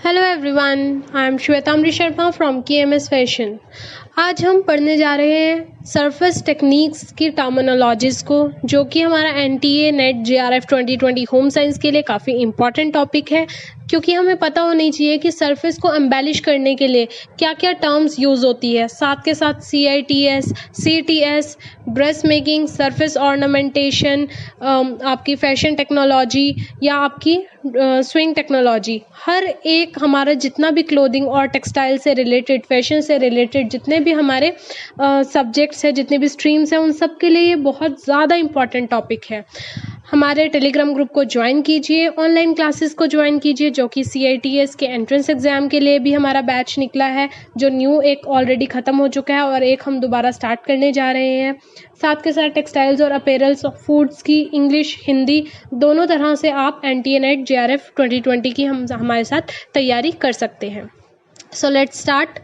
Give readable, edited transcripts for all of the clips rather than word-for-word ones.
Hello everyone, I am Shwetamri Sharma from KMS fashion. आज हम पढ़ने जा रहे हैं सरफेस टेक्निक्स की टर्मिनोलॉजीज़ को, जो कि हमारा NTA net JRF 2020 home science के लिए काफ़ी इंपॉर्टेंट टॉपिक है, क्योंकि हमें पता होनी चाहिए कि सरफेस को एम्बेलिश करने के लिए क्या क्या टर्म्स यूज़ होती है। साथ के साथ CITS, CTS, dress making, surface ornamentation, आपकी फैशन टेक्नोलॉजी या आपकी स्विंग टेक्नोलॉजी, हर एक हमारा जितना भी क्लोथिंग और टेक्सटाइल से रिलेटेड, फैशन से रिलेटेड जितने भी हमारे सब्जेक्ट्स हैं, जितने भी स्ट्रीम्स हैं, उन सब के लिए ये बहुत ज़्यादा इम्पॉर्टेंट टॉपिक है। हमारे टेलीग्राम ग्रुप को ज्वाइन कीजिए, ऑनलाइन क्लासेस को ज्वाइन कीजिए, जो कि CITS के एंट्रेंस एग्ज़ाम के लिए भी हमारा बैच निकला है, जो न्यू एक ऑलरेडी ख़त्म हो चुका है और एक हम दोबारा स्टार्ट करने जा रहे हैं। साथ के साथ टेक्सटाइल्स और अपैरल्स और फूड्स की इंग्लिश, हिंदी दोनों तरह से आप NTA नेट JRF 2020 की हमारे साथ तैयारी कर सकते हैं। So let's start.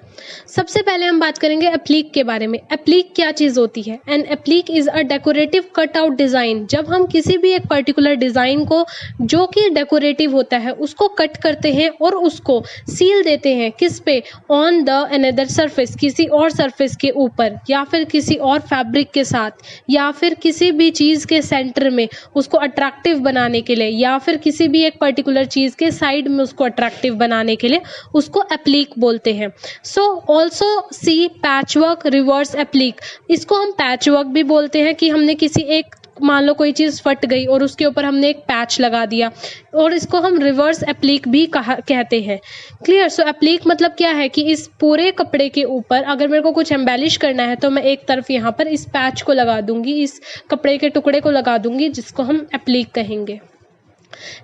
सबसे पहले हम बात करेंगे एप्लीक के बारे में। एप्लीक क्या चीज़ होती है? An applique is a decorative cut out design. जब हम किसी भी एक पर्टिकुलर डिज़ाइन को, जो कि डेकोरेटिव होता है, उसको कट करते हैं और उसको सील देते हैं किस पे? ऑन द अनदर सरफेस, किसी और सरफेस के ऊपर, या फिर किसी और फैब्रिक के साथ, या फिर किसी भी चीज़ के सेंटर में उसको अट्रैक्टिव बनाने के लिए, या फिर किसी भी एक पर्टिकुलर चीज़ के साइड में उसको अट्रैक्टिव बनाने के लिए उसको एप्लीक बोलते हैं। Also see patchwork, reverse एप्लीक। इसको हम पैचवर्क भी बोलते हैं कि हमने किसी एक, मान लो कोई चीज़ फट गई और उसके ऊपर हमने एक पैच लगा दिया, और इसको हम रिवर्स एप्लीक भी कहते हैं। क्लियर? सो एप्लीक मतलब क्या है कि इस पूरे कपड़े के ऊपर अगर मेरे को कुछ एम्बेलिश करना है तो मैं एक तरफ यहाँ पर इस पैच को लगा दूंगी, इस कपड़े के टुकड़े को लगा दूंगी, जिसको हम एप्लीक कहेंगे।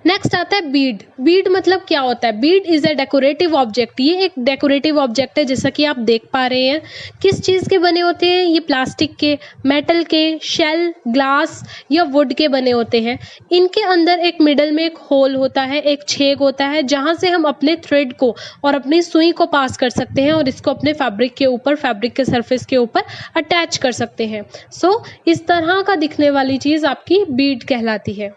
नेक्स्ट आता है बीड। बीड मतलब क्या होता है? Beed is a decorative object. ये एक डेकोरेटिव ऑब्जेक्ट है, जैसा कि आप देख पा रहे हैं। किस चीज़ के बने होते हैं ये? प्लास्टिक के, मेटल के, शेल, ग्लास या वुड के बने होते हैं। इनके अंदर एक मिडल में एक होल होता है, एक छेद होता है, जहां से हम अपने थ्रेड को और अपनी सुई को पास कर सकते हैं और इसको अपने फैब्रिक के ऊपर, फैब्रिक के सरफेस के ऊपर अटैच कर सकते हैं। सो इस तरह का दिखने वाली चीज़ आपकी बीड कहलाती है।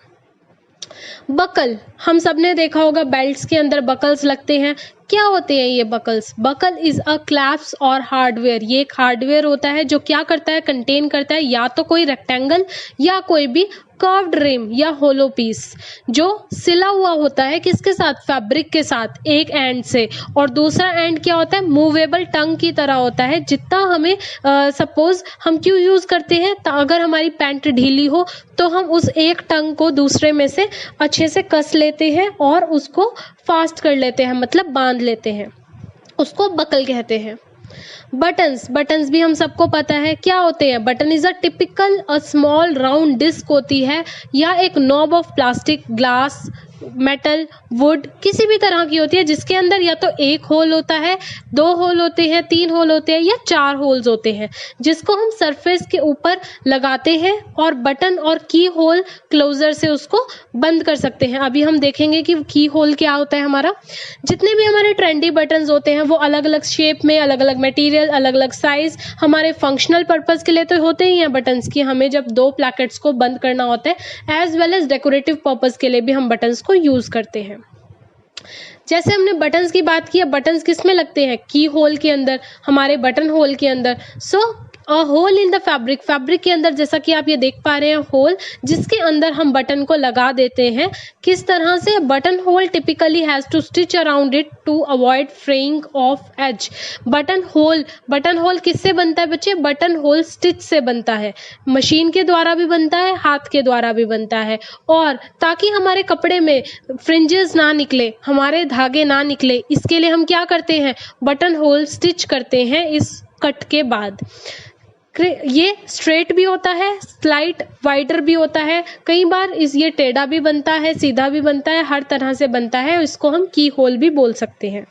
बकल, हम सब ने देखा होगा, बेल्ट्स के अंदर बकल्स लगते हैं। क्या होते हैं ये buckles? Buckle is a clasps और हार्डवेयर। ये एक हार्डवेयर होता है जो क्या करता है? कंटेन करता है या तो कोई रेक्टेंगल या कोई भी कर्व्ड रिम या होलो पीस, जो सिला हुआ होता है किसके साथ? फैब्रिक के साथ, एक एंड से, और दूसरा एंड क्या होता है? मूवेबल टंग की तरह होता है। जितना हमें सपोज हम क्यों यूज करते हैं? अगर हमारी पैंट ढीली हो तो हम उस एक टंग को दूसरे में से अच्छे से कस लेते हैं और उसको फास्ट कर लेते हैं, मतलब बांध लेते हैं, उसको बकल कहते हैं। बटन्स, बटन्स भी हम सबको पता है क्या होते हैं। Button is a typical a small round disc होती है, या एक knob of plastic, glass, metal, wood, किसी भी तरह की होती है, जिसके अंदर या तो एक होल होता है, दो होल होते हैं, तीन होल होते हैं या चार होल्स होते हैं, जिसको हम सरफेस के ऊपर लगाते हैं और बटन और की होल क्लोजर से उसको बंद कर सकते हैं। अभी हम देखेंगे कि की होल क्या होता है हमारा। जितने भी हमारे ट्रेंडी बटन्स होते हैं वो अलग अलग शेप में, अलग अलग मटेरियल, अलग अलग साइज, हमारे फंक्शनल पर्पस के लिए तो होते ही हैं बटन्स की। हमें जब दो प्लैकेट्स को बंद करना होता है, as well as decorative purpose के लिए भी हम बटन्स को यूज करते हैं। जैसे हमने बटन्स की बात की, बटन्स किस में लगते हैं? की होल के अंदर, हमारे बटन होल के अंदर। So a hole in the fabric, fabric के अंदर, जैसा कि आप ये देख पा रहे हैं, होल जिसके अंदर हम बटन को लगा देते हैं। किस तरह से? Button hole typically has to stitch around it to avoid fraying off edge. Button hole किससे बनता है बच्चे? बटन होल स्टिच से बनता है। मशीन के द्वारा भी बनता है, हाथ के द्वारा भी बनता है, और ताकि हमारे कपड़े में फ्रिंजेस ना निकले, हमारे धागे ना निकले, इसके लिए हम क्या करते हैं? बटन होल स्टिच करते हैं इस कट के बाद। ये स्ट्रेट भी होता है, स्लाइट वाइडर भी होता है, कई बार ये टेढ़ा भी बनता है, सीधा भी बनता है, हर तरह से बनता है। इसको हम की होल भी बोल सकते हैं।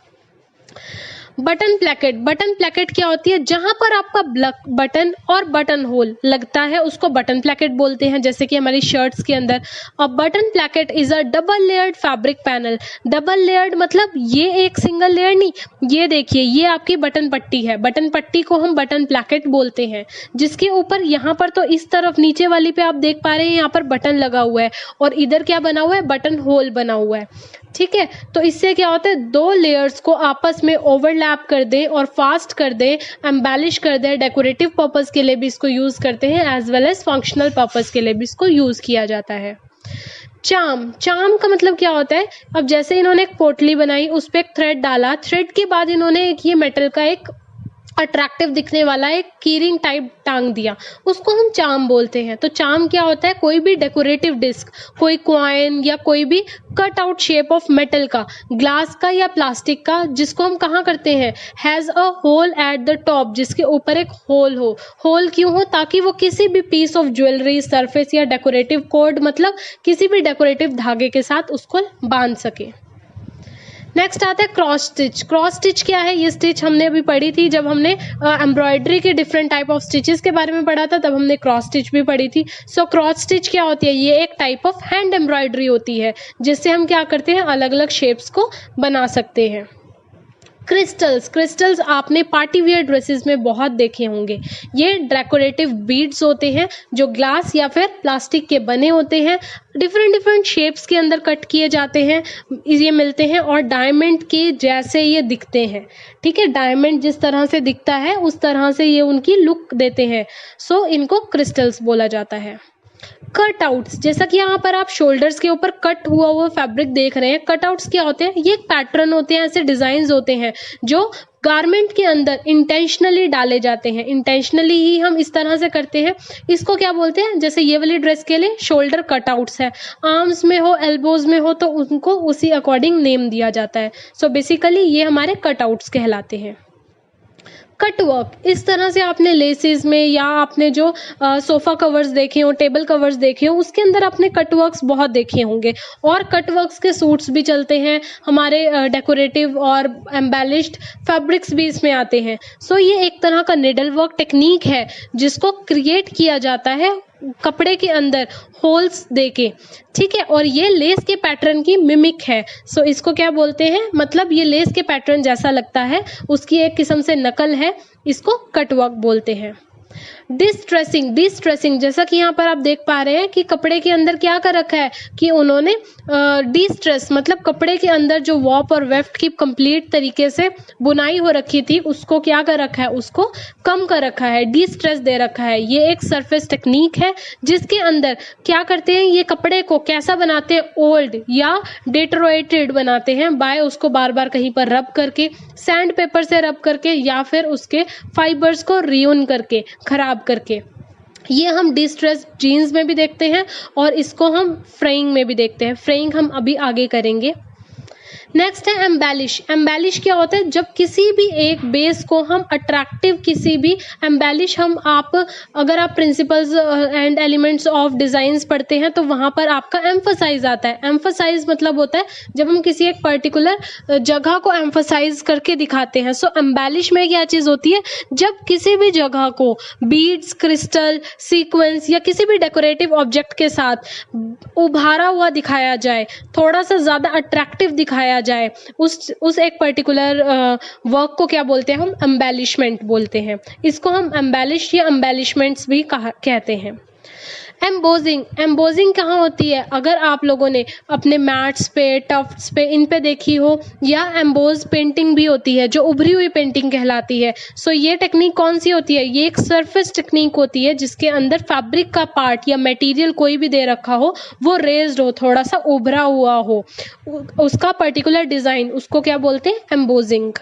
बटन प्लेकेट क्या होती है, जहां पर आपका बटन और बटन होल लगता है उसको बटन प्लेकेट बोलते हैं, जैसे कि हमारी शर्ट्स के अंदर। और button placket is a double layered fabric panel. Double layered मतलब ये एक सिंगल लेयर नहीं, ये देखिए ये आपकी बटन पट्टी है, बटन पट्टी को हम बटन प्लेकेट बोलते हैं, जिसके ऊपर यहाँ पर तो इस तरफ नीचे वाली पे आप देख पा रहे हैं यहाँ पर बटन लगा हुआ है और इधर क्या बना हुआ है, बटन होल बना हुआ है। ठीक है, तो इससे क्या होता है, दो लेयर्स को आपस में ओवरलैप कर दें और फास्ट कर दें, एम्बेलिश कर दें। डेकोरेटिव पर्पस के लिए भी इसको यूज करते हैं as well as functional purpose के लिए भी इसको यूज किया जाता है। चार्म का मतलब क्या होता है, अब जैसे इन्होंने एक पोटली बनाई, उस पर एक थ्रेड डाला, थ्रेड के बाद इन्होंने एक ये मेटल का एक अट्रैक्टिव दिखने वाला एक कीरिंग टाइप टांग दिया, उसको हम चार्म बोलते हैं। तो चार्म क्या होता है, कोई भी डेकोरेटिव डिस्क, कोई कॉइन या कोई भी cut out shape of metal का, ग्लास का या प्लास्टिक का, जिसको हम कहाँ करते हैं, has a hole at the top, जिसके ऊपर एक होल हो। होल क्यों हो, ताकि वो किसी भी पीस ऑफ ज्वेलरी, सरफेस या डेकोरेटिव कोड मतलब किसी भी डेकोरेटिव धागे के साथ उसको बांध सके। नेक्स्ट आता है क्रॉस स्टिच। क्रॉस स्टिच क्या है, ये स्टिच हमने अभी पढ़ी थी जब हमने एम्ब्रॉयडरी के डिफरेंट टाइप ऑफ स्टिचेस के बारे में पढ़ा था, तब हमने क्रॉस स्टिच भी पढ़ी थी। सो क्रॉस स्टिच क्या होती है, ये एक टाइप ऑफ हैंड एम्ब्रॉयडरी होती है, जिससे हम क्या करते हैं, अलग अलग शेप्स को बना सकते हैं। क्रिस्टल्स आपने पार्टी वियर ड्रेसेस में बहुत देखे होंगे। ये डेकोरेटिव बीड्स होते हैं जो ग्लास या फिर प्लास्टिक के बने होते हैं, डिफरेंट शेप्स के अंदर कट किए जाते हैं, ये मिलते हैं और डायमंड के जैसे ये दिखते हैं। ठीक है, डायमंड जिस तरह से दिखता है उस तरह से ये उनकी लुक देते हैं। सो इनको क्रिस्टल्स बोला जाता है। कटआउट्स, जैसा कि यहाँ पर आप शोल्डर्स के ऊपर कट हुआ फैब्रिक देख रहे हैं, कटआउट्स क्या होते हैं, ये एक पैटर्न होते हैं, ऐसे डिजाइन होते हैं जो गारमेंट के अंदर इंटेंशनली डाले जाते हैं। इंटेंशनली ही हम इस तरह से करते हैं, इसको क्या बोलते हैं, जैसे ये वाली ड्रेस के लिए शोल्डर कटआउट्स है, आर्म्स में हो, एल्बोज में हो तो उनको उसी अकॉर्डिंग नेम दिया जाता है। सो बेसिकली ये हमारे कटआउट्स कहलाते हैं। कटवर्क, इस तरह से आपने लेसेस में या आपने जो सोफा कवर्स देखे हो, टेबल कवर्स देखे हो, उसके अंदर आपने कटवर्क्स बहुत देखे होंगे और कटवर्क्स के सूट्स भी चलते हैं, हमारे डेकोरेटिव और एम्बेलिश्ड फैब्रिक्स भी इसमें आते हैं। सो ये एक तरह का निडल वर्क टेक्निक है जिसको क्रिएट किया जाता है कपड़े के अंदर होल्स देके। ठीक है, और ये लेस के पैटर्न की मिमिक है। सो इसको क्या बोलते हैं, मतलब ये लेस के पैटर्न जैसा लगता है, उसकी एक किस्म से नकल है, इसको कटवर्क बोलते हैं। डिस्ट्रेसिंग, जैसा कि यहाँ पर आप देख पा रहे हैं कि कपड़े के अंदर क्या कर रखा है कि उन्होंने डिस्ट्रेस मतलब कपड़े के अंदर जो वॉप और वेफ्ट की कंप्लीट तरीके से बुनाई हो रखी थी उसको क्या कर रखा है, उसको कम कर रखा है, डिस्ट्रेस दे रखा है। ये एक सरफेस टेक्निक है जिसके अंदर क्या करते हैं, ये कपड़े को कैसा बनाते हैं, ओल्ड या डिटोरेटेड बनाते हैं बाय उसको बार बार कहीं पर रब करके, सैंड पेपर से रब करके या फिर उसके फाइबर्स को रियून करके, खराब करके। ये हम डिस्ट्रेस जीन्स में भी देखते हैं और इसको हम फ्रेइंग में भी देखते हैं। फ्रेइंग हम अभी आगे करेंगे। नेक्स्ट है एम्बेलिश क्या होता है, जब किसी भी एक बेस को हम अट्रैक्टिव किसी भी एम्बेलिश हम अगर आप principles and elements of designs पढ़ते हैं तो वहां पर आपका एम्फसाइज आता है। एम्फसाइज मतलब होता है जब हम किसी एक पर्टिकुलर जगह को एम्फसाइज करके दिखाते हैं। सो एम्बेलिश में क्या चीज होती है, जब किसी भी जगह को बीड्स, क्रिस्टल, सीक्वेंस या किसी भी डेकोरेटिव ऑब्जेक्ट के साथ उभारा हुआ दिखाया जाए, थोड़ा सा ज्यादा अट्रैक्टिव दिखाया जाए, उस एक पर्टिकुलर वर्क को क्या बोलते हैं, हम एम्बेलिशमेंट बोलते हैं। इसको हम एम्बेलिश या एम्बेलिशमेंट्स भी कहते हैं। एम्बोजिंग कहाँ होती है, अगर आप लोगों ने अपने मैट्स पे, टफ्ट्स पे, इन पे देखी हो, या एम्बोज पेंटिंग भी होती है जो उभरी हुई पेंटिंग कहलाती है। सो ये टेक्निक कौन सी होती है, ये एक सरफेस टेक्निक होती है जिसके अंदर फैब्रिक का पार्ट या मटेरियल कोई भी दे रखा हो, वो रेज्ड हो, थोड़ा सा उभरा हुआ हो, उसका पर्टिकुलर डिजाइन, उसको क्या बोलते हैं, एम्बोजिंग।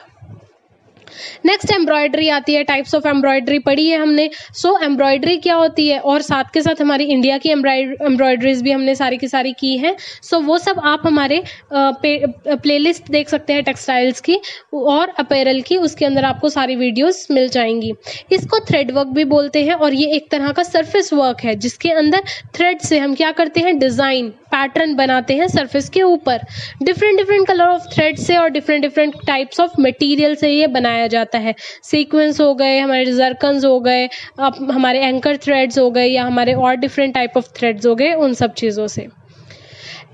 नेक्स्ट एम्ब्रॉयडरी आती है, टाइप्स ऑफ एम्ब्रॉयडरी पढ़ी है हमने। सो एम्ब्रॉयडरी क्या होती है, और साथ के साथ हमारी इंडिया की एम्ब्रॉयडरीज भी हमने सारी की सारी की हैं। सो वो सब आप हमारे प्लेलिस्ट देख सकते हैं टेक्सटाइल्स की और अपैरल की, उसके अंदर आपको सारी वीडियोस मिल जाएंगी। इसको थ्रेड वर्क भी बोलते हैं और ये एक तरह का सरफेस वर्क है जिसके अंदर थ्रेड से हम क्या करते हैं, डिज़ाइन पैटर्न बनाते हैं सरफेस के ऊपर। Different different colour of thread से और different different types of material से ये बनाया जाता है। सीक्वेंस हो गए, हमारे जरकन्स हो गए, हमारे एंकर थ्रेड्स हो गए, या हमारे और डिफरेंट टाइप ऑफ थ्रेड्स हो गए, उन सब चीज़ों से।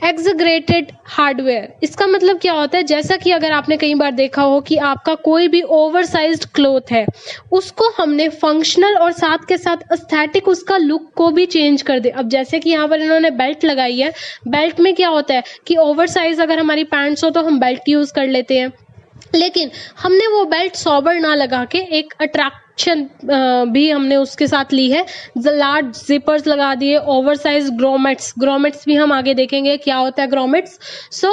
एग्जैगरेटेड हार्डवेयर, इसका मतलब क्या होता है, जैसा कि अगर आपने कई बार देखा हो कि आपका कोई भी ओवरसाइज्ड क्लोथ है, उसको हमने फंक्शनल और साथ के साथ एस्थेटिक उसका लुक को भी चेंज कर दे। अब जैसे कि यहाँ पर इन्होंने बेल्ट लगाई है, बेल्ट में क्या होता है कि ओवरसाइज अगर हमारी पैंट्स हो तो हम बेल्ट यूज कर लेते हैं, लेकिन हमने वो बेल्ट सॉबर ना लगा के एक अट्रैक्शन भी हमने उसके साथ ली है। लार्ज जिपर्स लगा दिए, ओवरसाइज ग्रोमेट्स भी हम आगे देखेंगे क्या होता है ग्रोमेट्स। सो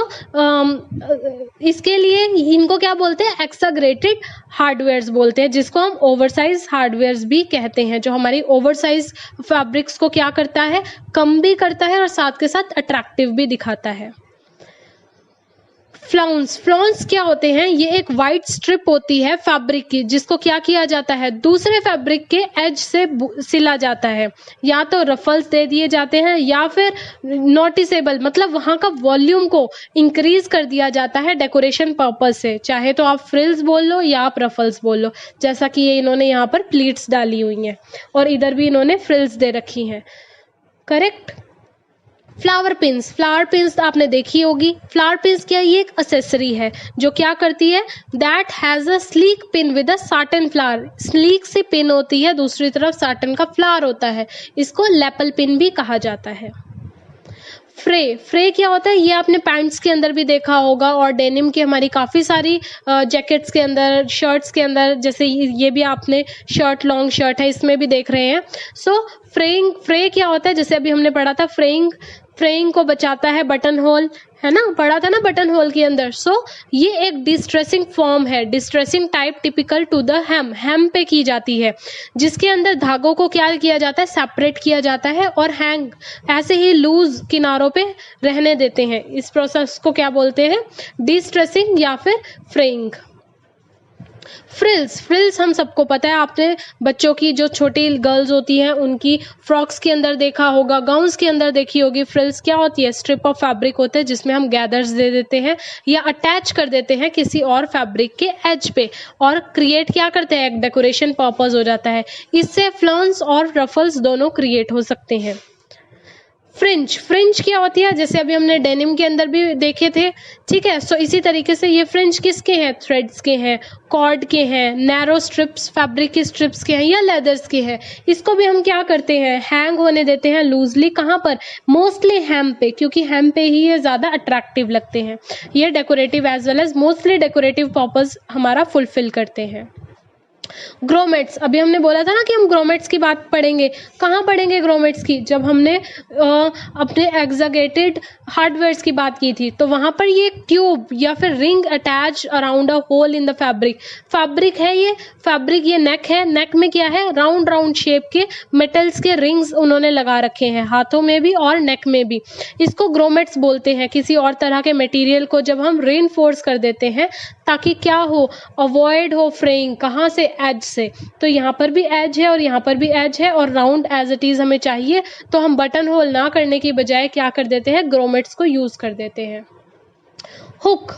इसके लिए इनको क्या बोलते हैं, एक्सैगरेटेड हार्डवेयर्स बोलते हैं, जिसको हम ओवरसाइज हार्डवेयर्स भी कहते हैं, जो हमारी ओवरसाइज फैब्रिक्स को क्या करता है, कम भी करता है और साथ के साथ अट्रैक्टिव भी दिखाता है। फ्लॉन्स क्या होते हैं, ये एक वाइट स्ट्रिप होती है फैब्रिक की, जिसको क्या किया जाता है, दूसरे फैब्रिक के एज से सिला जाता है। या तो रफल्स दे दिए जाते हैं या फिर नोटिसेबल, मतलब वहां का वॉल्यूम को इंक्रीज कर दिया जाता है डेकोरेशन पर्पज से। चाहे तो आप फ्रिल्स बोल लो या आप रफल्स बोल लो, जैसा कि ये इन्होंने यहाँ पर प्लीट्स डाली हुई हैं और इधर भी इन्होंने फ्रिल्स दे रखी हैं। करेक्ट। फ्लावर पिन्स आपने देखी होगी। फ्लावर पिन्स क्या, ये एक एक्सेसरी है जो क्या करती है, that has a sleek pin with a satin flower. Sleek सी पिन होती है, दूसरी तरफ साटन का फ्लावर होता है, इसको लेपल पिन भी कहा जाता है। फ्रे क्या होता है, ये आपने पैंट्स के अंदर भी देखा होगा और डेनिम की हमारी काफ़ी सारी जैकेट्स के अंदर, शर्ट्स के अंदर, जैसे ये भी आपने शर्ट, लॉन्ग शर्ट है, इसमें भी देख रहे हैं। सो फ्रे क्या होता है, जैसे अभी हमने पढ़ा था फ्रेइंग को बचाता है बटन होल, है ना, पढ़ा था ना बटन होल के अंदर। सो ये एक डिस्ट्रेसिंग फॉर्म है, distressing type typical to the hem पे की जाती है, जिसके अंदर धागों को क्या किया जाता है, सेपरेट किया जाता है और हैंग ऐसे ही लूज किनारों पे रहने देते हैं। इस प्रोसेस को क्या बोलते हैं, डिस्ट्रेसिंग या फिर फ्रेइंग। फ्रिल्स हम सबको पता है, आपने बच्चों की जो छोटी गर्ल्स होती हैं उनकी फ्रॉक्स के अंदर देखा होगा, गाउन्स के अंदर देखी होगी। फ्रिल्स क्या होती है, स्ट्रिप ऑफ फैब्रिक होते हैं जिसमें हम गैदर्स दे देते हैं या अटैच कर देते हैं किसी और फैब्रिक के एज पे, और क्रिएट क्या करते हैं, एक डेकोरेशन पर्पस हो जाता है। इससे फ्लॉन्स और रफल्स दोनों क्रिएट हो सकते हैं। फ्रिंज क्या होती है, जैसे अभी हमने डेनिम के अंदर भी देखे थे, ठीक है। सो इसी तरीके से ये फ्रिंज किसके हैं, थ्रेड्स के हैं, कॉर्ड के हैं, नैरो स्ट्रिप्स, फैब्रिक की स्ट्रिप्स के हैं या लेदर्स के हैं। इसको भी हम क्या करते हैं, हैंग होने देते हैं लूजली, कहाँ पर, मोस्टली हेम पे, क्योंकि हेम पे ही ये ज़्यादा अट्रैक्टिव लगते हैं। ये decorative as well as mostly decorative purpose हमारा फुलफिल करते हैं। ग्रोमेट्स, अभी हमने बोला था ना कि हम ग्रोमेट्स की बात पढ़ेंगे। कहाँ पढ़ेंगे ग्रोमेट्स की, जब हमने अपने एग्जैगरेटेड हार्डवेयर्स की बात की थी, तो वहाँ पर ये ट्यूब या फिर ring attach around a hole in the fabric है। ये फैब्रिक, ये नेक है, नेक में क्या है, राउंड शेप के मेटल्स के रिंग्स उन्होंने लगा रखे हैं, हाथों में भी और नेक में भी। इसको ग्रोमेट्स बोलते हैं। किसी और तरह के मटेरियल को जब हम रेनफोर्स कर देते हैं ताकि क्या हो, अवॉइड हो फ्रेइंग, कहाँ से, एज से। तो यहाँ पर भी एज है और यहाँ पर भी एज है और राउंड एज इट इज हमें चाहिए, तो हम बटन होल ना करने की बजाय क्या कर देते हैं, ग्रोमेट्स को यूज कर देते हैं। हुक,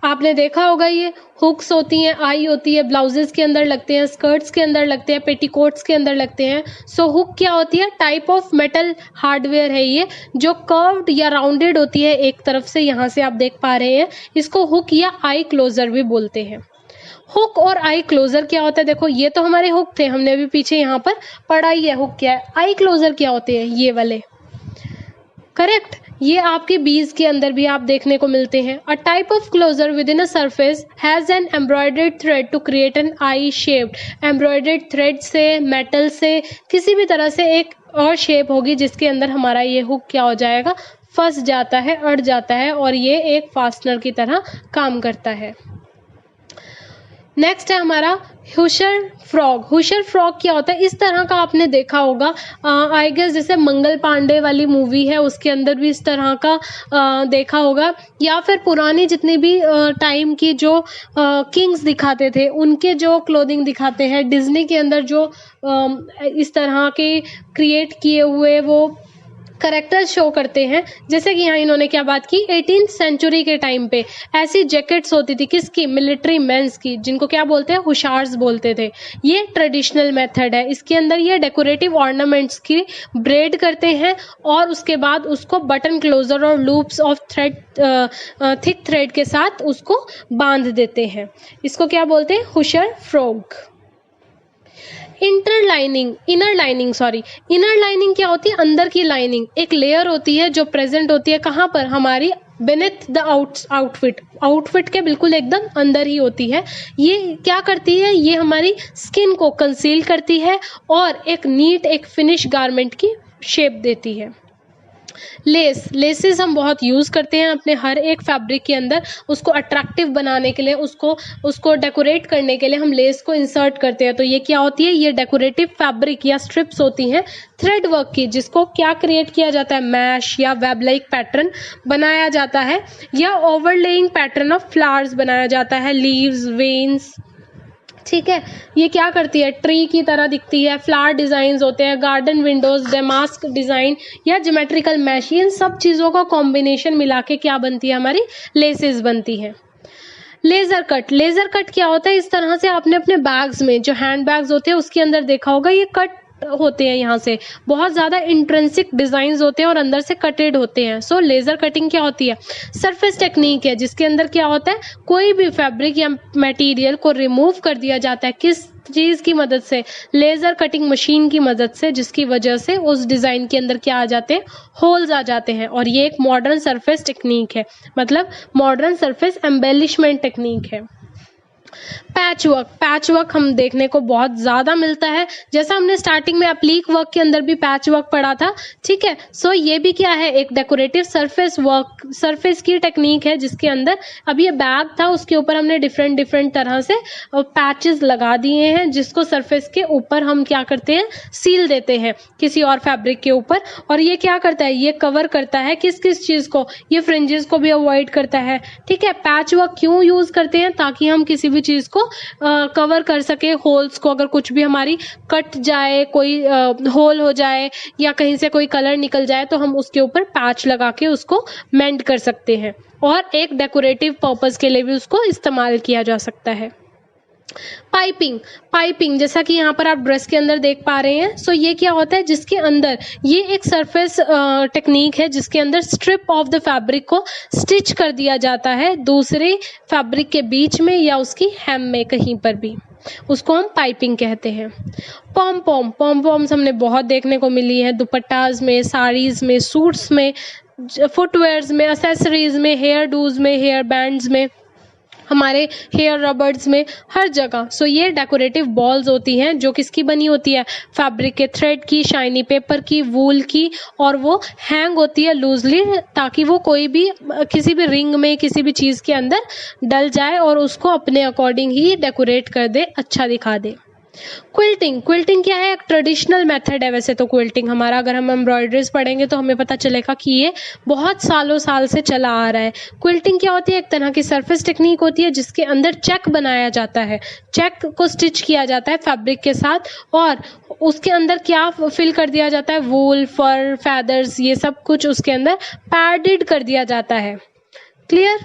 आपने देखा होगा, ये हुक्स होती हैं, आई होती है, ब्लाउजेस के अंदर लगते हैं, स्कर्ट्स के अंदर लगते हैं, पेटीकोट्स के अंदर लगते हैं। सो हुक क्या होती है, टाइप ऑफ मेटल हार्डवेयर है ये, जो कर्व्ड या राउंडेड होती है एक तरफ से, यहाँ से आप देख पा रहे हैं। इसको हुक या आई क्लोजर भी बोलते हैं। हुक और आई क्लोजर क्या होता है, देखो ये तो हमारे हुक थे, हमने भी पीछे यहाँ पर पढ़ा ही है हुक क्या है। आई क्लोजर क्या होते हैं, ये वाले, करेक्ट। ये आपके बीज के अंदर भी आप देखने को मिलते हैं। A type of closure within a surface has an embroidered thread to create an eye shaped. Embroidered thread से, मेटल से, किसी भी तरह से एक और शेप होगी जिसके अंदर हमारा ये हुक क्या हो जाएगा, फंस जाता है, अड़ जाता है और ये एक फास्टनर की तरह काम करता है। नेक्स्ट है हमारा हुशर फ्रॉग। हुशर फ्रॉग क्या होता है, इस तरह का आपने देखा होगा, आई गेस जैसे मंगल पांडे वाली मूवी है उसके अंदर भी इस तरह का देखा होगा, या फिर पुरानी जितनी भी टाइम की जो किंग्स दिखाते थे उनके जो क्लोथिंग दिखाते हैं, डिज्नी के अंदर जो इस तरह के क्रिएट किए हुए वो करेक्टर्स शो करते हैं। जैसे कि यहाँ इन्होंने क्या बात की, 18th सेंचुरी के टाइम पे ऐसी जैकेट्स होती थी, किसकी, मिलिट्री मेंस की, जिनको क्या बोलते हैं, हुशार्स बोलते थे। ये ट्रेडिशनल मेथड है, इसके अंदर ये डेकोरेटिव ऑर्नामेंट्स की ब्रेड करते हैं और उसके बाद उसको बटन क्लोजर और loops of thread, thick thread के साथ उसको बांध देते हैं। इसको क्या बोलते हैं, हुशर फ्रॉग। इनर लाइनिंग क्या होती है, अंदर की लाइनिंग, एक लेयर होती है जो प्रेजेंट होती है कहाँ पर, हमारी beneath द आउटफिट के बिल्कुल एकदम अंदर ही होती है। ये क्या करती है, ये हमारी स्किन को कंसील करती है और एक नीट, एक फिनिश गारमेंट की शेप देती है। लेसेस हम बहुत यूज़ करते हैं अपने हर एक फैब्रिक के अंदर, उसको अट्रैक्टिव बनाने के लिए, उसको डेकोरेट करने के लिए हम लेस को इंसर्ट करते हैं। तो ये क्या होती है, ये डेकोरेटिव फैब्रिक या स्ट्रिप्स होती हैं थ्रेड वर्क की, जिसको क्या क्रिएट किया जाता है, मैश या वेब लाइक पैटर्न बनाया जाता है, या ओवरलेइंग पैटर्न ऑफ फ्लावर्स बनाया जाता है, लीव्स, वेन्स। ठीक है, ये क्या करती है, ट्री की तरह दिखती है, फ्लावर डिजाइन होते हैं, गार्डन विंडोज, डेमास्क डिजाइन या ज्योमेट्रिकल मैश, इन सब चीजों का कॉम्बिनेशन मिला के क्या बनती है, हमारी लेसेस बनती है। लेजर कट क्या होता है, इस तरह से आपने अपने बैग्स में, जो हैंड बैग्स होते हैं उसके अंदर देखा होगा, ये कट होते हैं, यहाँ से बहुत ज्यादा इंट्रिंसिक डिजाइन होते हैं और अंदर से कटेड होते हैं। सो लेजर कटिंग क्या होती है, सरफेस टेक्निक है जिसके अंदर क्या होता है, कोई भी फैब्रिक या मटेरियल को रिमूव कर दिया जाता है, किस चीज की मदद से, लेजर कटिंग मशीन की मदद से, जिसकी वजह से उस डिजाइन के अंदर क्या आ जाते हैं, होल्स आ जाते हैं। और ये एक मॉडर्न सरफेस टेक्निक है, मतलब मॉडर्न सरफेस एम्बेलिशमेंट टेक्निक है। पैच वर्क हम देखने को बहुत ज्यादा मिलता है, जैसा हमने स्टार्टिंग में एप्लीक वर्क के अंदर भी पैच वर्क पढ़ा था। ठीक है, सो ये भी क्या है, एक डेकोरेटिव सरफेस की टेक्निक है, जिसके अंदर अब ये बैग था, उसके ऊपर हमने डिफरेंट तरह से पैचेस लगा दिए हैं, जिसको सरफेस के ऊपर हम क्या करते हैं, सील देते हैं किसी और फैब्रिक के ऊपर। और ये क्या करता है, ये कवर करता है किस चीज को, ये फ्रिंजेस को भी अवॉइड करता है। ठीक है, पैच वर्क क्यों यूज करते हैं, ताकि हम किसी भी चीज को कवर कर सके, होल्स को, अगर कुछ भी हमारी कट जाए, कोई होल हो जाए या कहीं से कोई कलर निकल जाए, तो हम उसके ऊपर पैच लगा के उसको मेंड कर सकते हैं, और एक डेकोरेटिव पर्पस के लिए भी उसको इस्तेमाल किया जा सकता है। पाइपिंग जैसा कि यहाँ पर आप ड्रेस के अंदर देख पा रहे हैं। सो ये क्या होता है, जिसके अंदर ये एक सरफेस टेक्निक है, जिसके अंदर स्ट्रिप ऑफ द फैब्रिक को स्टिच कर दिया जाता है दूसरे फैब्रिक के बीच में या उसकी हेम में कहीं पर भी, उसको हम पाइपिंग कहते हैं। पॉम हमने बहुत देखने को मिली है, दुपट्टाज में, साड़ीज में, सूट्स में, फुटवेयर्स में, एक्सेसरीज में, हेयर डूज में, हेयर बैंड्स में, हमारे हेयर रबर्स में, हर जगह। सो ये डेकोरेटिव बॉल्स होती हैं, जो किसकी बनी होती है, फैब्रिक के थ्रेड की, शाइनी पेपर की, वूल की, और वो हैंग होती है लूजली, ताकि वो कोई भी किसी भी रिंग में, किसी भी चीज़ के अंदर डल जाए और उसको अपने अकॉर्डिंग ही डेकोरेट कर दे, अच्छा दिखा दे। क्विल्टिंग क्या है, एक ट्रेडिशनल मेथड है वैसे तो क्विल्टिंग हमारा, अगर हम एम्ब्रॉयडरीज पढ़ेंगे तो हमें पता चलेगा कि ये बहुत साल से चला आ रहा है। क्विल्टिंग क्या होती है, एक तरह की सरफेस टेक्निक होती है, जिसके अंदर चेक बनाया जाता है, चेक को स्टिच किया जाता है फैब्रिक के साथ, और उसके अंदर क्या फिल कर दिया जाता है, वूल, फर, फैदर्स, ये सब कुछ उसके अंदर पैडेड कर दिया जाता है। क्लियर।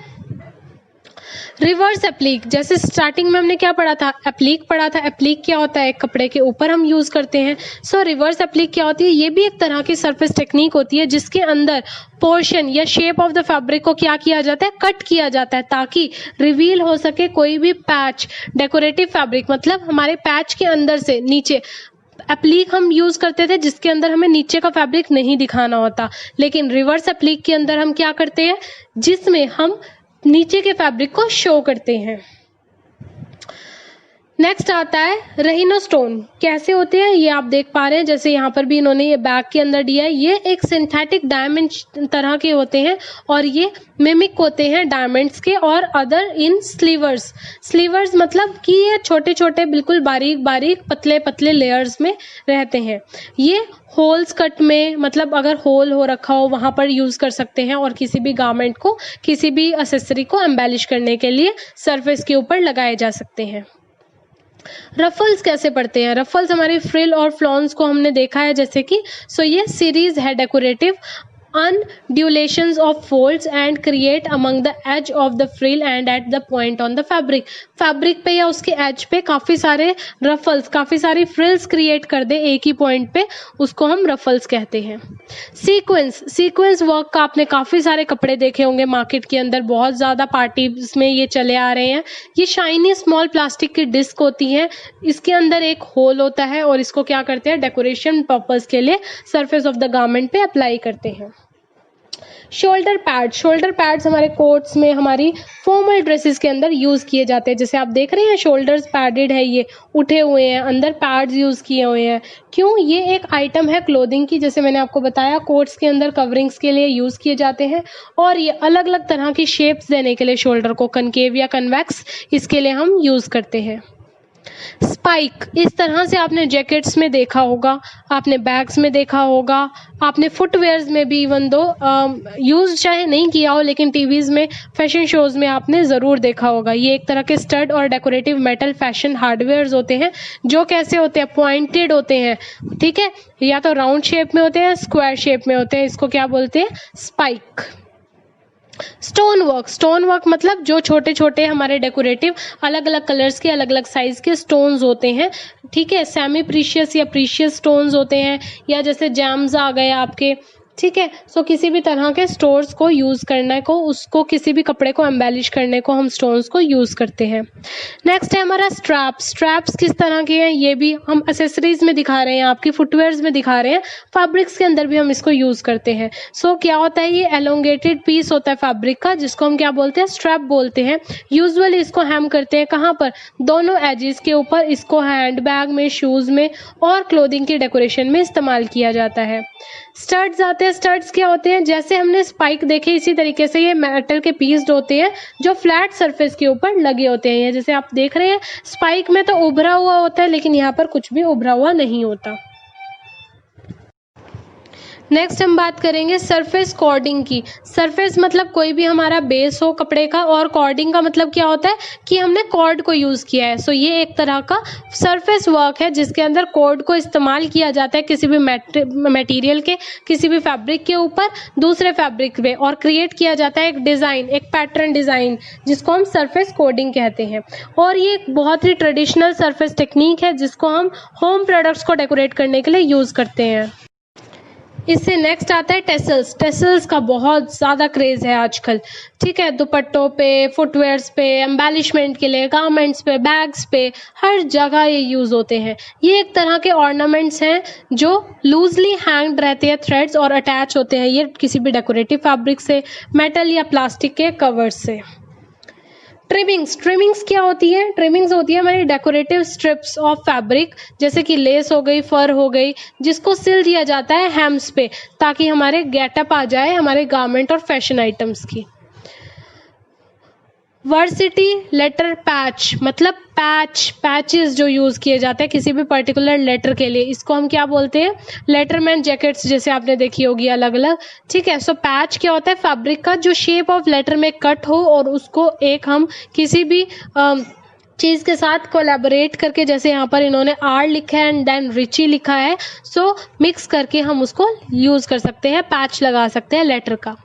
रिवर्स एप्लीक, जैसे स्टार्टिंग में हमने क्या पढ़ा था, एप्लीक पढ़ा था। एप्लीक क्या होता है, कपड़े के ऊपर हम यूज करते हैं। सो रिवर्स एप्लीक क्या होती है, ये भी एक तरह की सरफेस टेक्निक होती है, जिसके अंदर पोर्शन या शेप ऑफ द फैब्रिक को क्या किया जाता है, कट किया जाता है, ताकि रिवील हो सके कोई भी पैच, डेकोरेटिव फैब्रिक, मतलब हमारे पैच के अंदर से नीचे। एप्लीक हम यूज करते थे जिसके अंदर हमें नीचे का फैब्रिक नहीं दिखाना होता, लेकिन रिवर्स एप्लीक के अंदर हम क्या करते हैं, जिसमें हम नीचे के फैब्रिक को शो करते हैं। नेक्स्ट आता है रहीनो स्टोन। कैसे होते हैं ये आप देख पा रहे हैं, जैसे यहाँ पर भी इन्होंने ये बैग के अंदर दिया है। ये एक सिंथेटिक डायमंड तरह के होते हैं और ये मिमिक होते हैं डायमंड्स के और अदर इन स्लीवर्स। स्लीवर्स मतलब कि ये छोटे छोटे बिल्कुल बारीक बारीक पतले पतले लेयर्स में रहते हैं। ये होल्स कट में, मतलब अगर होल हो रखा हो वहां पर यूज कर सकते हैं और किसी भी गारमेंट को, किसी भी एक्सेसरी को एम्बेलिश करने के लिए सरफेस के ऊपर लगाए जा सकते हैं। रफल्स कैसे पड़ते हैं? रफल्स हमारे फ्रिल और फ्लॉन्स को हमने देखा है जैसे कि ये सीरीज है decorative undulations of folds and create among the edge of the frill and at the point on the fabric। Fabric पे या उसके एज पे काफी सारे रफल्स, काफी सारी फ्रिल्स क्रिएट कर दे एक ही पॉइंट पे, उसको हम रफल्स कहते हैं। सीक्वेंस वर्क का आपने काफी सारे कपड़े देखे होंगे मार्केट के अंदर, बहुत ज्यादा पार्टीज में ये चले आ रहे हैं। ये शाइनी स्मॉल प्लास्टिक की डिस्क होती है, इसके अंदर एक होल होता है और इसको क्या करते हैं, डेकोरेशन पर्पस के लिए सरफेस ऑफ द गारमेंट पे अप्लाई करते हैं। शोल्डर पैड्स हमारे कोट्स में, हमारी फॉर्मल ड्रेसेस के अंदर यूज किए जाते हैं। जैसे आप देख रहे हैं शोल्डर्स पैडेड है, ये उठे हुए हैं, अंदर पैड्स यूज किए हुए हैं। क्यों? ये एक आइटम है क्लोथिंग की, जैसे मैंने आपको बताया कोट्स के अंदर कवरिंग्स के लिए यूज किए जाते हैं और ये अलग अलग तरह की शेप्स देने के लिए शोल्डर को, कनकेव या कन्वेक्स, इसके लिए हम यूज करते हैं। स्पाइक इस तरह से आपने जैकेट्स में देखा होगा, आपने बैग्स में देखा होगा, आपने फुटवेयर्स में भी, इवन दो यूज चाहे नहीं किया हो लेकिन टीवीज में, फैशन शोज में आपने जरूर देखा होगा। ये एक तरह के स्टड और डेकोरेटिव मेटल फैशन हार्डवेयर्स होते हैं जो कैसे होते हैं, पॉइंटेड होते हैं, ठीक है, या तो राउंड शेप में होते हैं, स्क्वायर शेप में होते हैं। इसको क्या बोलते हैं? स्पाइक। स्टोन वर्क मतलब जो छोटे छोटे हमारे डेकोरेटिव अलग अलग कलर्स के, अलग अलग साइज के स्टोन्स होते हैं, ठीक है, सेमी प्रीशियस या प्रीशियस स्टोन्स होते हैं, या जैसे जैम्स आ गए आपके, ठीक है। सो किसी भी तरह के स्टोन्स को यूज करने को, उसको किसी भी कपड़े को एम्बेलिश करने को हम स्टोन्स को यूज करते हैं। नेक्स्ट है हमारा स्ट्रैप्स किस तरह के हैं, ये भी हम एक्सेसरीज में दिखा रहे हैं, आपकी फुटवेयर्स में दिखा रहे हैं, फैब्रिक्स के अंदर भी हम इसको यूज करते हैं। सो क्या होता है, ये एलोंगेटेड पीस होता है फैब्रिक का, जिसको हम क्या बोलते हैं, स्ट्रैप बोलते हैं। यूजुअली इसको हैम करते हैं कहाँ पर, दोनों एजेस के ऊपर। इसको हैंड बैग में, शूज में और क्लोथिंग की डेकोरेशन में इस्तेमाल किया जाता है। स्टड्स आते हैं। स्टड्स क्या होते हैं, जैसे हमने स्पाइक देखे इसी तरीके से ये मेटल के पीस होते हैं जो फ्लैट सरफेस के ऊपर लगे होते हैं। जैसे आप देख रहे हैं स्पाइक में तो उभरा हुआ होता है, लेकिन यहाँ पर कुछ भी उभरा हुआ नहीं होता। नेक्स्ट हम बात करेंगे सरफेस कॉर्डिंग की। सरफेस मतलब कोई भी हमारा बेस हो कपड़े का, और कॉर्डिंग का मतलब क्या होता है कि हमने कॉर्ड को यूज किया है। सो ये एक तरह का सरफेस वर्क है जिसके अंदर कॉर्ड को इस्तेमाल किया जाता है किसी भी मटेरियल के, किसी भी फैब्रिक के ऊपर दूसरे फैब्रिक पे, और क्रिएट किया जाता है एक डिजाइन, एक पैटर्न डिजाइन, जिसको हम सरफेस कोडिंग कहते हैं। और ये एक बहुत ही ट्रेडिशनल सरफेस टेक्निक है जिसको हम होम प्रोडक्ट्स को डेकोरेट करने के लिए यूज करते हैं। इससे नेक्स्ट आता है टेसल्स। टेसल्स का बहुत ज़्यादा क्रेज़ है आजकल, ठीक है, दुपट्टों पे, फुटवेयर्स पे, एम्बेलिशमेंट के लिए, गारमेंट्स पे, बैग्स पे, हर जगह ये यूज़ होते हैं। ये एक तरह के ऑर्नामेंट्स हैं जो लूजली हैंग्ड रहते हैं थ्रेड्स और अटैच होते हैं ये किसी भी डेकोरेटिव फैब्रिक से, मेटल या प्लास्टिक के कवर्स से। ट्रिमिंग्स क्या होती है? ट्रिमिंग्स होती है हमारी डेकोरेटिव स्ट्रिप्स ऑफ फैब्रिक, जैसे कि लेस हो गई, फर हो गई, जिसको सिल दिया जाता है हेम्स पे ताकि हमारे गेटअप आ जाए हमारे गारमेंट और फैशन आइटम्स की। वर्सिटी लेटर पैच मतलब पैचेस जो यूज किए जाते हैं किसी भी पर्टिकुलर लेटर के लिए, इसको हम क्या बोलते हैं? लेटरमैन जैकेट्स जैसे आपने देखी होगी अलग अलग, ठीक है। सो पैच क्या होता है? फैब्रिक का जो शेप ऑफ लेटर में कट हो और उसको एक हम किसी भी चीज के साथ कोलैबोरेट करके, जैसे यहाँ पर इन्होंने आर लिखा है एंड देन रिची लिखा है, सो मिक्स करके हम उसको यूज कर सकते हैं, पैच लगा सकते हैं लेटर का।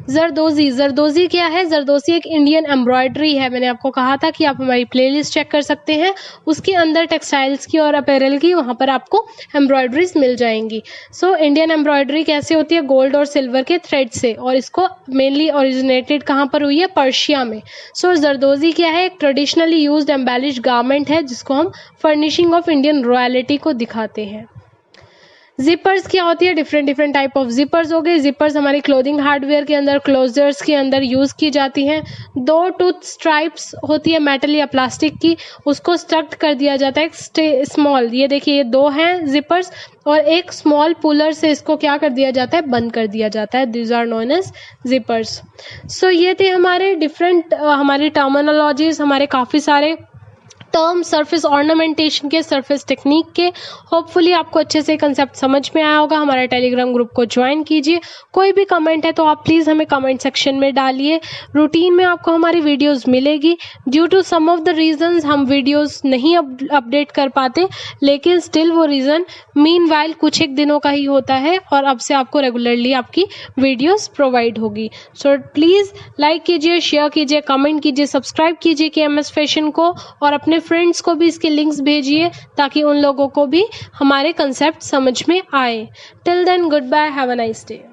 जरदोजी क्या है? जरदोजी एक इंडियन एम्ब्रॉयडरी है। मैंने आपको कहा था कि आप हमारी प्लेलिस्ट चेक कर सकते हैं, उसके अंदर टेक्सटाइल्स की और अपैरल की वहाँ पर आपको एम्ब्रॉयडरीज मिल जाएंगी। सो इंडियन एम्ब्रॉयडरी कैसे होती है? गोल्ड और सिल्वर के थ्रेड से, और इसको मेनली ओरिजिनेटेड कहाँ पर हुई है? पर्शिया में। सो जरदोजी क्या है? एक ट्रेडिशनली यूज्ड एम्बेलिश्ड गारमेंट है जिसको हम फर्निशिंग ऑफ इंडियन रॉयलिटी को दिखाते हैं। जिपर्स क्या होती है, different different type of zippers हो गए। जिपर्स हमारी क्लोथिंग हार्डवेयर के अंदर, क्लोजर्स के अंदर यूज की जाती हैं। 2 टूथ स्ट्राइप्स होती है मेटल या प्लास्टिक की, उसको स्टक्ड कर दिया जाता है स्मॉल, ये देखिए ये 2 हैं जिपर्स, और एक स्मॉल पुलर से इसको क्या कर दिया जाता है, बंद कर दिया जाता है। This are known as zippers. So ये थे हमारे डिफरेंट हमारी टर्मिनोलॉजीज, हमारे काफ़ी सारे टर्म सरफेस ऑर्नामेंटेशन के, सरफेस टेक्निक के। होपफुली आपको अच्छे से कंसेप्ट समझ में आया होगा। हमारा टेलीग्राम ग्रुप को ज्वाइन कीजिए। कोई भी कमेंट है तो आप प्लीज़ हमें कमेंट सेक्शन में डालिए। रूटीन में आपको हमारी वीडियोस मिलेगी। Due to some of the reasons हम वीडियोस नहीं अपडेट कर पाते, लेकिन स्टिल वो रीज़न मीनवाइल कुछ एक दिनों का ही होता है, और अब से आपको रेगुलरली आपकी वीडियोस प्रोवाइड होगी। सो प्लीज़ लाइक कीजिए, शेयर कीजिए, कमेंट कीजिए, सब्सक्राइब कीजिए KMS फैशन को, और अपने फ्रेंड्स को भी इसके लिंक्स भेजिए ताकि उन लोगों को भी हमारे कंसेप्ट समझ में आए। Till then goodbye, have a nice day.